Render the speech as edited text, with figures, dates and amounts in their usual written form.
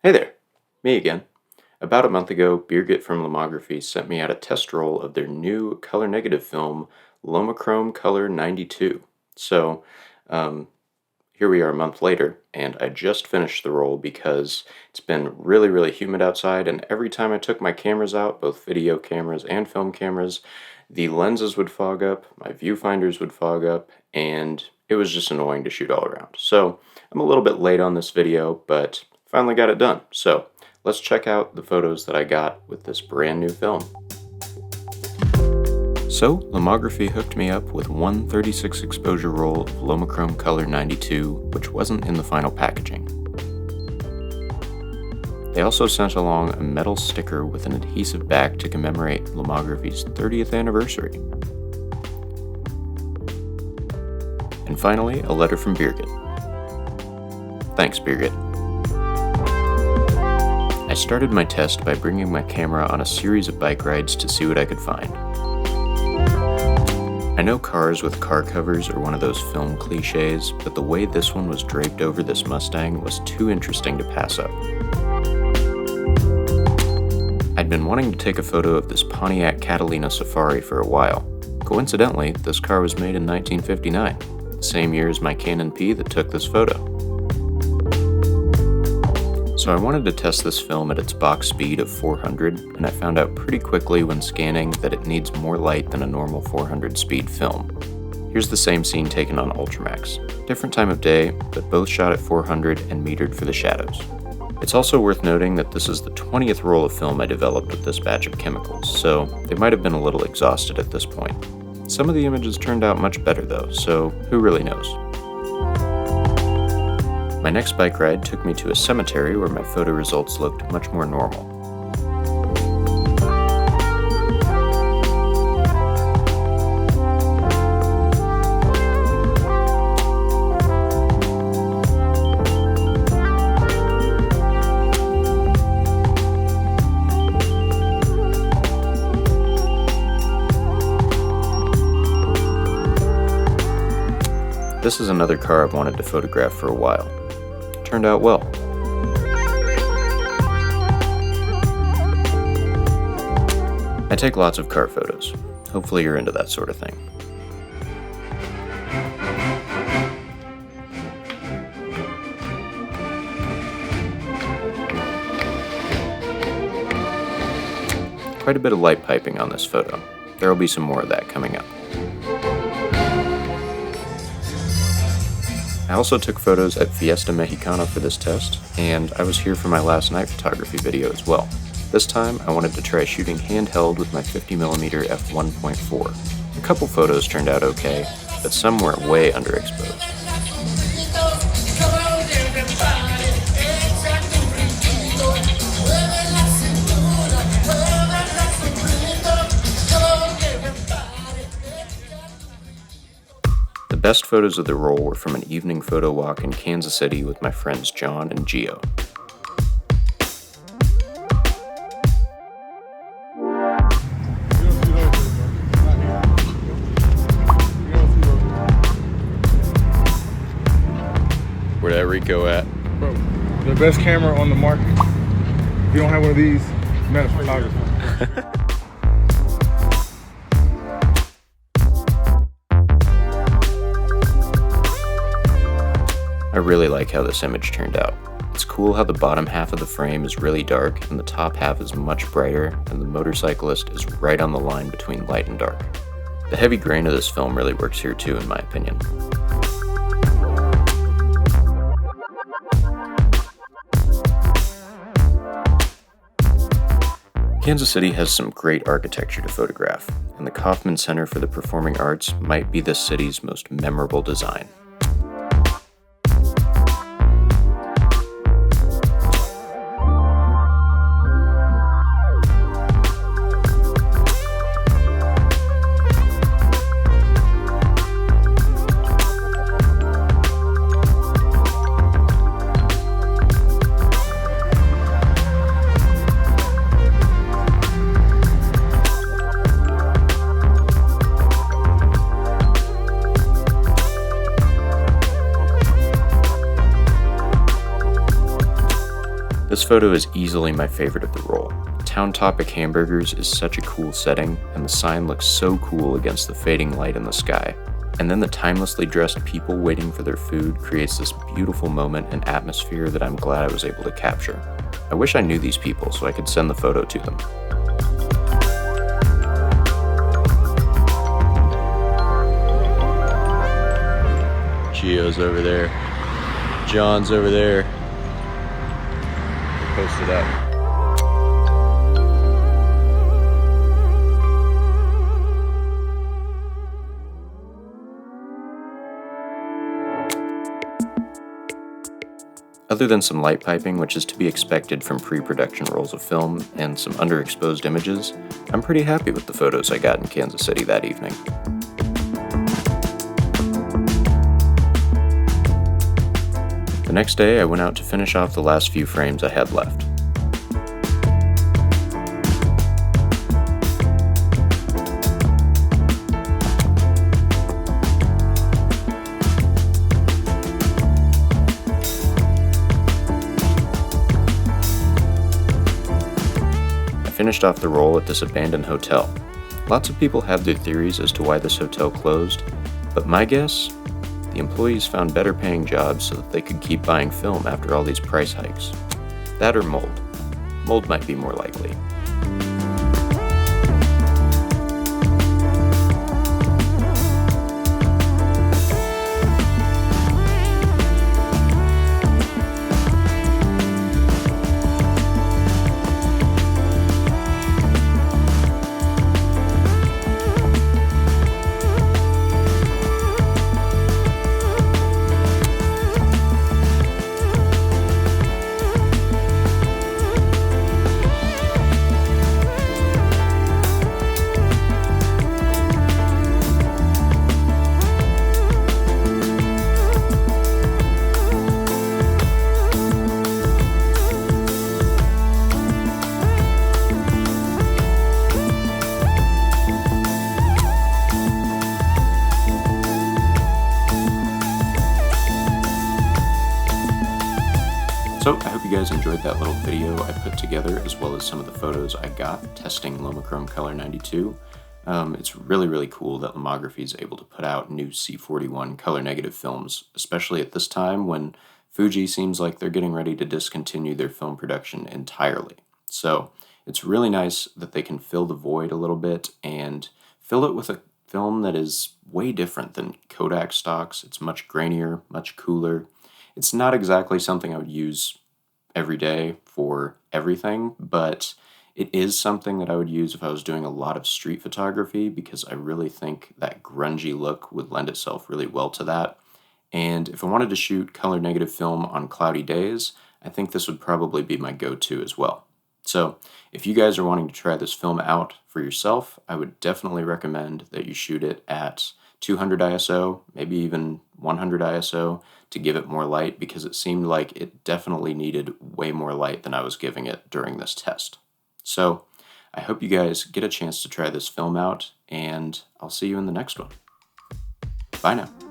Hey there, me again. About a month ago, Birgit from Lomography sent me out a test roll of their new color negative film, LomoChrome Color 92. So, um, here we are a month later, and I just finished the roll because it's been really, really humid outside, and every time I took my cameras out, both video cameras and film cameras, the lenses would fog up, my viewfinders would fog up, and it was just annoying to shoot all around. So, I'm a little bit late on this video, but finally got it done. So, let's check out the photos that I got with this brand new film. So, Lomography hooked me up with one 36 exposure roll of LomoChrome Color 92, which wasn't in the final packaging. They also sent along a metal sticker with an adhesive back to commemorate Lomography's 30th anniversary. And finally, a letter from Birgit. Thanks, Birgit. I started my test by bringing my camera on a series of bike rides to see what I could find. I know cars with car covers are one of those film cliches, but the way this one was draped over this Mustang was too interesting to pass up. I'd been wanting to take a photo of this Pontiac Catalina Safari for a while. Coincidentally, this car was made in 1959, the same year as my Canon P that took this photo. So I wanted to test this film at its box speed of 400, and I found out pretty quickly when scanning that it needs more light than a normal 400 speed film. Here's the same scene taken on Ultramax. Different time of day, but both shot at 400 and metered for the shadows. It's also worth noting that this is the 20th roll of film I developed with this batch of chemicals, so they might have been a little exhausted at this point. Some of the images turned out much better though, so who really knows? My next bike ride took me to a cemetery where my photo results looked much more normal. This is another car I've wanted to photograph for a while. Turned out well. I take lots of car photos. Hopefully you're into that sort of thing. Quite a bit of light piping on this photo. There will be some more of that coming up. I also took photos at Fiesta Mexicana for this test, and I was here for my last night photography video as well. This time, I wanted to try shooting handheld with my 50mm f1.4. A couple photos turned out okay, but some were way underexposed. The best photos of the roll were from an evening photo walk in Kansas City with my friends John and Gio. Where'd that Rico at? Bro, the best camera on the market. If you don't have one of these, you're not a photographer. I really like how this image turned out. It's cool how the bottom half of the frame is really dark and the top half is much brighter, and the motorcyclist is right on the line between light and dark. The heavy grain of this film really works here too, in my opinion. Kansas City has some great architecture to photograph, and the Kaufman Center for the Performing Arts might be this city's most memorable design. This photo is easily my favorite of the roll. Town Topic Hamburgers is such a cool setting, and the sign looks so cool against the fading light in the sky. And then the timelessly dressed people waiting for their food creates this beautiful moment and atmosphere that I'm glad I was able to capture. I wish I knew these people so I could send the photo to them. Gio's over there. John's over there. Post it up. Other than some light piping, which is to be expected from pre-production rolls of film, and some underexposed images, I'm pretty happy with the photos I got in Kansas City that evening. The next day, I went out to finish off the last few frames I had left. Finished off the roll at this abandoned hotel. Lots of people have their theories as to why this hotel closed, but my guess, the employees found better paying jobs so that they could keep buying film after all these price hikes. That or mold. Mold might be more likely. So I hope you guys enjoyed that little video I put together, as well as some of the photos I got testing LomoChrome Color 92. It's really cool that Lomography is able to put out new C41 color negative films, especially at this time when Fuji seems like they're getting ready to discontinue their film production entirely. So it's really nice that they can fill the void a little bit and fill it with a film that is way different than Kodak stocks. It's much grainier, much cooler. It's not exactly something I would use every day for everything, but it is something that I would use if I was doing a lot of street photography, because I really think that grungy look would lend itself really well to that. And if I wanted to shoot color negative film on cloudy days, I think this would probably be my go-to as well. So if you guys are wanting to try this film out for yourself, I would definitely recommend that you shoot it at 200 ISO, maybe even 100 ISO to give it more light, because it seemed like it definitely needed way more light than I was giving it during this test. So I hope you guys get a chance to try this film out, and I'll see you in the next one. Bye now.